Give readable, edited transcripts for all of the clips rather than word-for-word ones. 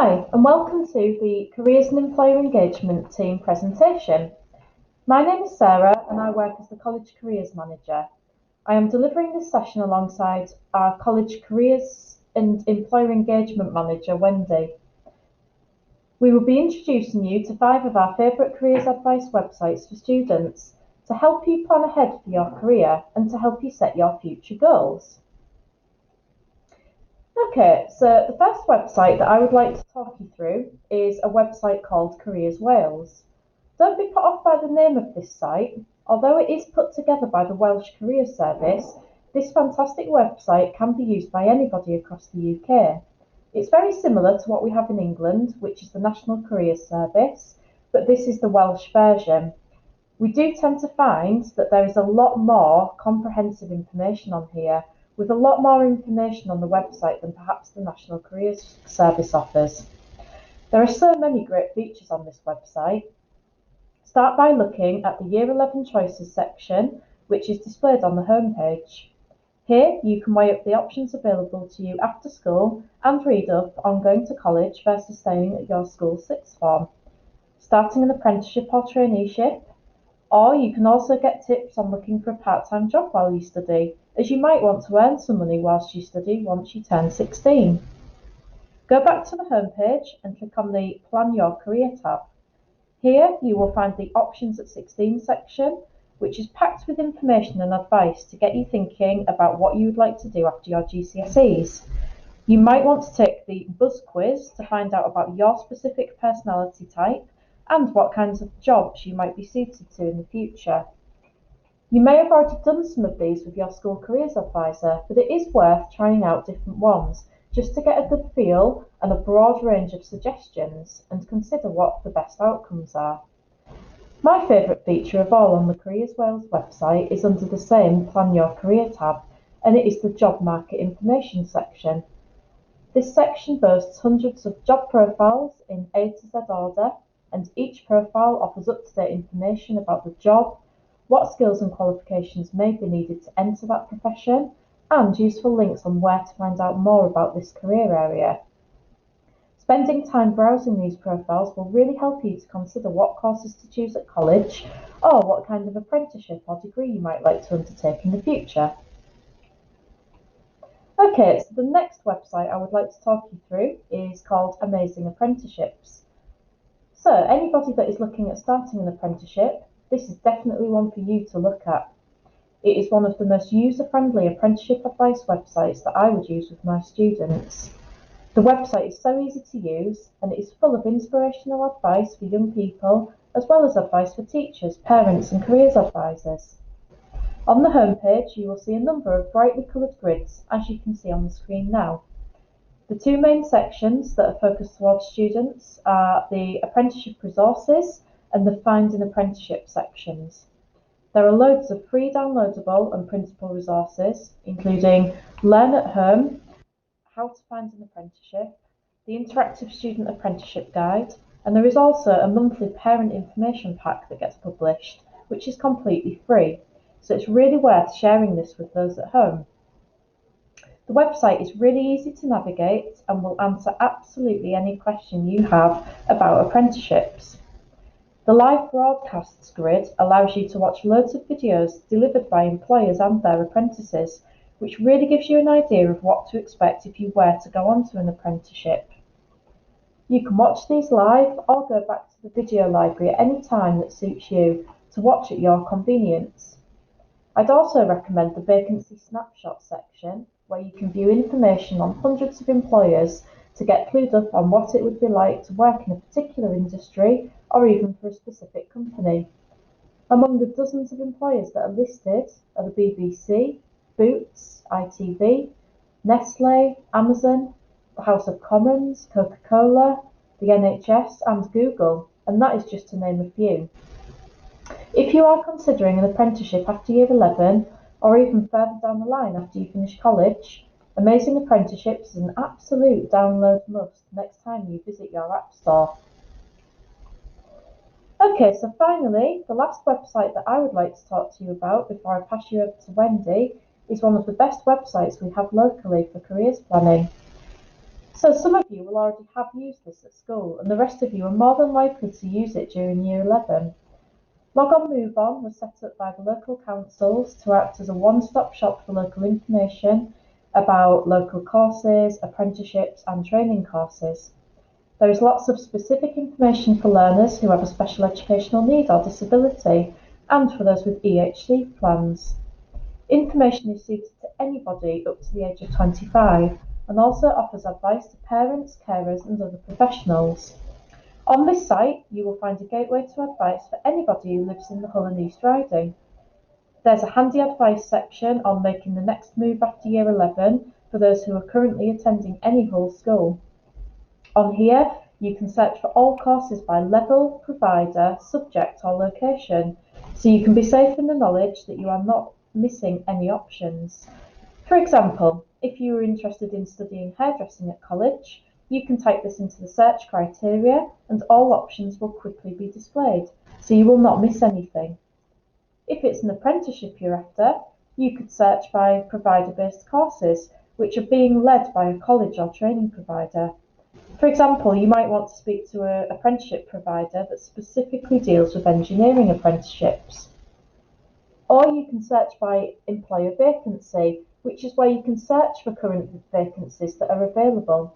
Hi, and welcome to the Careers and Employer Engagement team presentation. My name is Sarah and I work as the College Careers Manager. I am delivering this session alongside our College Careers and Employer Engagement Manager, Wendy. We will be introducing you to 5 of our favourite careers advice websites for students to help you plan ahead for your career and to help you set your future goals. Okay, so the first website that I would like to talk you through is a website called Careers Wales. Don't be put off by the name of this site. Although it is put together by the Welsh Careers Service, this fantastic website can be used by anybody across the UK. It's very similar to what we have in England, which is the National Careers Service, but this is the Welsh version. We do tend to find that there is a lot more comprehensive information on here, with a lot more information on the website than perhaps the National Careers Service offers. There are so many great features on this website. Start by looking at the Year 11 Choices section, which is displayed on the homepage. Here you can weigh up the options available to you after school and read up on going to college versus staying at your school's sixth form, starting an apprenticeship or traineeship, or you can also get tips on looking for a part-time job while you study, as you might want to earn some money whilst you study once you turn 16. Go back to the homepage and click on the Plan Your Career tab. Here you will find the Options at 16 section, which is packed with information and advice to get you thinking about what you would like to do after your GCSEs. You might want to take the Buzz quiz to find out about your specific personality type and what kinds of jobs you might be suited to in the future. You may have already done some of these with your school careers advisor, but it is worth trying out different ones just to get a good feel and a broad range of suggestions and consider what the best outcomes are. My favourite feature of all on the Careers Wales website is under the same Plan Your Career tab, and it is the Job Market Information section. This section boasts hundreds of job profiles in A to Z order, and each profile offers up-to-date information about the job, what skills and qualifications may be needed to enter that profession, and useful links on where to find out more about this career area. Spending time browsing these profiles will really help you to consider what courses to choose at college or what kind of apprenticeship or degree you might like to undertake in the future. Okay, so the next website I would like to talk you through is called Amazing Apprenticeships. So anybody that is looking at starting an apprenticeship, this is definitely one for you to look at. It is one of the most user-friendly apprenticeship advice websites that I would use with my students. The website is so easy to use and it is full of inspirational advice for young people as well as advice for teachers, parents and careers advisors. On the homepage you will see a number of brightly coloured grids, as you can see on the screen now. The 2 main sections that are focused towards students are the apprenticeship resources and the Find an Apprenticeship sections. There are loads of free downloadable and printable resources, including Learn at Home, How to Find an Apprenticeship, the Interactive Student Apprenticeship Guide, and there is also a monthly parent information pack that gets published, which is completely free, so it's really worth sharing this with those at home. The website is really easy to navigate and will answer absolutely any question you have about apprenticeships. The live broadcasts grid allows you to watch loads of videos delivered by employers and their apprentices, which really gives you an idea of what to expect if you were to go on to an apprenticeship. You can watch these live or go back to the video library at any time that suits you to watch at your convenience. I'd also recommend the Vacancy Snapshot section, where you can view information on hundreds of employers to get clued up on what it would be like to work in a particular industry or even for a specific company. Among the dozens of employers that are listed are the BBC, Boots, ITV, Nestle, Amazon, the House of Commons, Coca-Cola, the NHS and Google, and that is just to name a few. If you are considering an apprenticeship after Year 11, or even further down the line after you finish college, Amazing Apprenticeships is an absolute download must next time you visit your app store. Okay, so finally, the last website that I would like to talk to you about before I pass you over to Wendy is one of the best websites we have locally for careers planning. So some of you will already have used this at school, and the rest of you are more than likely to use it during Year 11. MoveOn was set up by the local councils to act as a one-stop shop for local information about local courses, apprenticeships and training courses. There is lots of specific information for learners who have a special educational need or disability, and for those with EHC plans. Information is suited to anybody up to the age of 25 and also offers advice to parents, carers and other professionals. On this site, you will find a gateway to advice for anybody who lives in the Hull and East Riding. There's a handy advice section on making the next move after Year 11 for those who are currently attending any Hull school. On here, you can search for all courses by level, provider, subject or location, so you can be safe in the knowledge that you are not missing any options. For example, if you are interested in studying hairdressing at college, you can type this into the search criteria and all options will quickly be displayed, so you will not miss anything. If it's an apprenticeship you're after, you could search by provider-based courses, which are being led by a college or training provider. For example, you might want to speak to an apprenticeship provider that specifically deals with engineering apprenticeships. Or you can search by employer vacancy, which is where you can search for current vacancies that are available.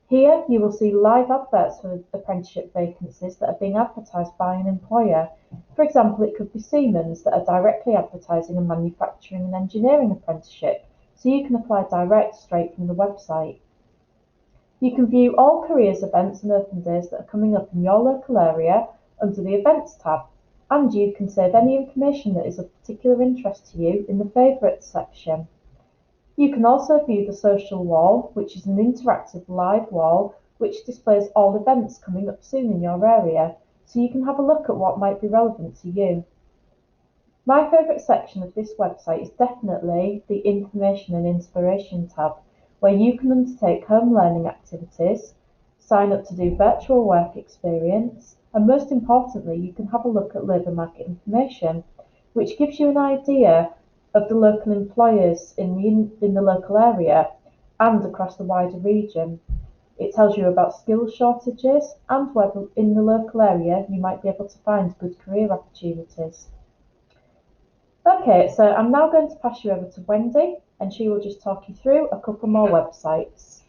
Here you will see live adverts for apprenticeship vacancies that are being advertised by an employer. For example, it could be Siemens that are directly advertising a manufacturing and engineering apprenticeship, so you can apply direct straight from the website. You can view all careers events and open days that are coming up in your local area under the Events tab, and you can save any information that is of particular interest to you in the Favourites section. You can also view the social wall, which is an interactive live wall which displays all events coming up soon in your area, so you can have a look at what might be relevant to you. My favourite section of this website is definitely the Information and Inspiration tab, where you can undertake home learning activities, sign up to do virtual work experience, and most importantly, you can have a look at labour market information, which gives you an idea of the local employers in the local area and across the wider region. It tells you about skills shortages and whether in the local area you might be able to find good career opportunities. Okay, so I'm now going to pass you over to Wendy and she will just talk you through a couple more websites.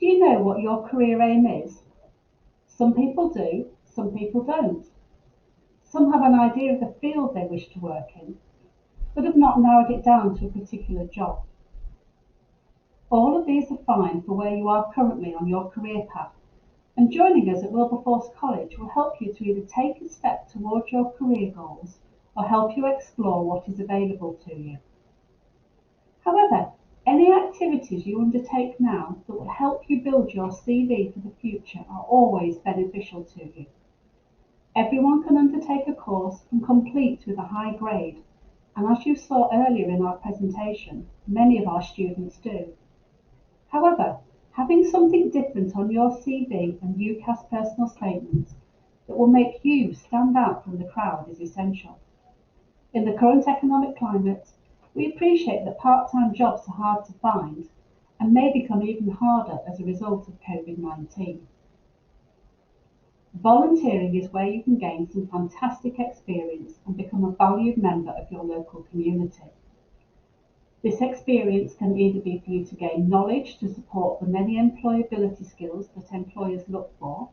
Do you know what your career aim is? Some people do, some people don't. Some have an idea of the field they wish to work in, but have not narrowed it down to a particular job. All of these are fine for where you are currently on your career path, and joining us at Wilberforce College will help you to either take a step towards your career goals or help you explore what is available to you. However, any activities you undertake now that will help you build your CV for the future are always beneficial to you. Everyone can undertake a course and complete with a high grade, and as you saw earlier in our presentation, many of our students do. However, having something different on your CV and UCAS personal statements that will make you stand out from the crowd is essential. In the current economic climate, we appreciate that part-time jobs are hard to find and may become even harder as a result of COVID-19. Volunteering is where you can gain some fantastic experience and become a valued member of your local community. This experience can either be for you to gain knowledge to support the many employability skills that employers look for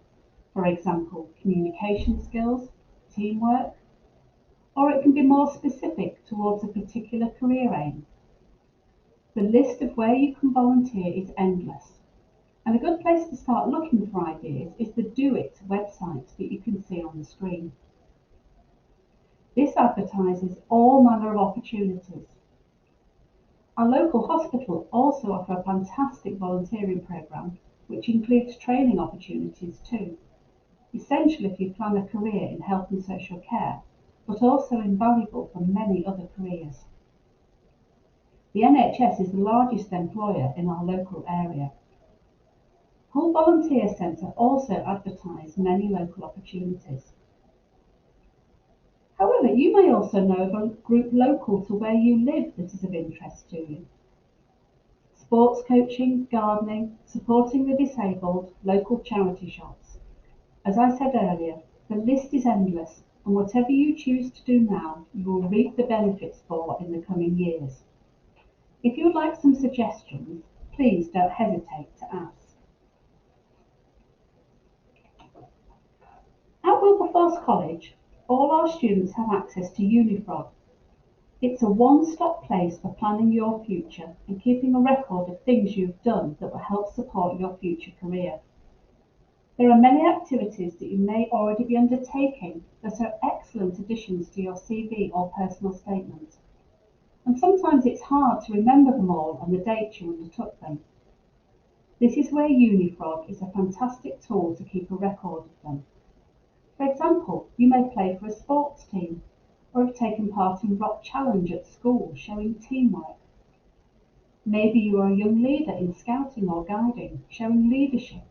example, communication skills, teamwork, or it can be more specific towards a particular career aim. The list of where you can volunteer is endless, and a good place to start looking for ideas is the Do It website that you can see on the screen. This advertises all manner of opportunities. Our local hospital also offer a fantastic volunteering programme which includes training opportunities too, essential if you plan a career in health and social care, but also invaluable for many other careers. The NHS is the largest employer in our local area. Hull Volunteer Centre also advertise many local opportunities. However, you may also know of a group local to where you live that is of interest to you. sports coaching, gardening, supporting the disabled, local charity shops. As I said earlier, the list is endless, and whatever you choose to do now, you will reap the benefits for in the coming years. If you would like some suggestions, please don't hesitate to ask. At Wilberforce College, all our students have access to Unifrog. It's a one-stop place for planning your future and keeping a record of things you've done that will help support your future career. There are many activities that you may already be undertaking that are excellent additions to your CV or personal statement. And sometimes it's hard to remember them all and the dates you undertook them. This is where Unifrog is a fantastic tool to keep a record of them. For example, you may play for a sports team or have taken part in Rock Challenge at school, showing teamwork. Maybe you are a young leader in scouting or guiding, showing leadership,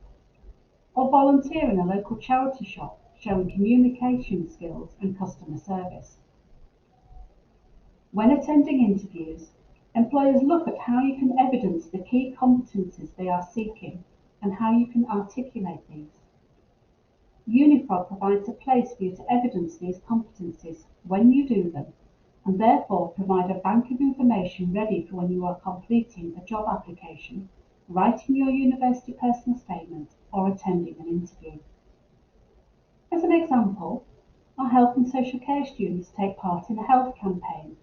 or volunteer in a local charity shop, showing communication skills and customer service. When attending interviews, employers look at how you can evidence the key competencies they are seeking and how you can articulate these. Unifrog provides a place for you to evidence these competencies when you do them, and therefore provide a bank of information ready for when you are completing a job application, writing your university personal statement, or attending an interview. As an example, our health and social care students take part in a health campaign.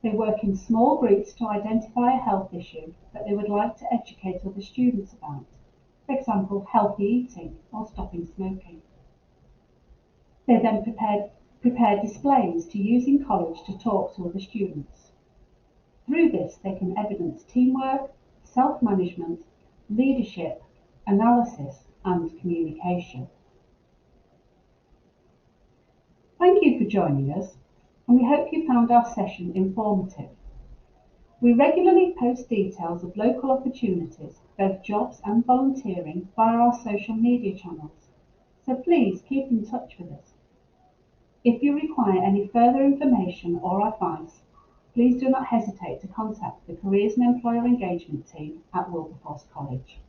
They work in small groups to identify a health issue that they would like to educate other students about, for example, healthy eating or stopping smoking. They then prepare displays to use in college to talk to other students. Through this, they can evidence teamwork, self-management, leadership, analysis, and communication. Thank you for joining us, and we hope you found our session informative. We regularly post details of local opportunities, both jobs and volunteering, via our social media channels, so please keep in touch with us. If you require any further information or advice, please do not hesitate to contact the Careers and Employer Engagement team at Wilberforce College.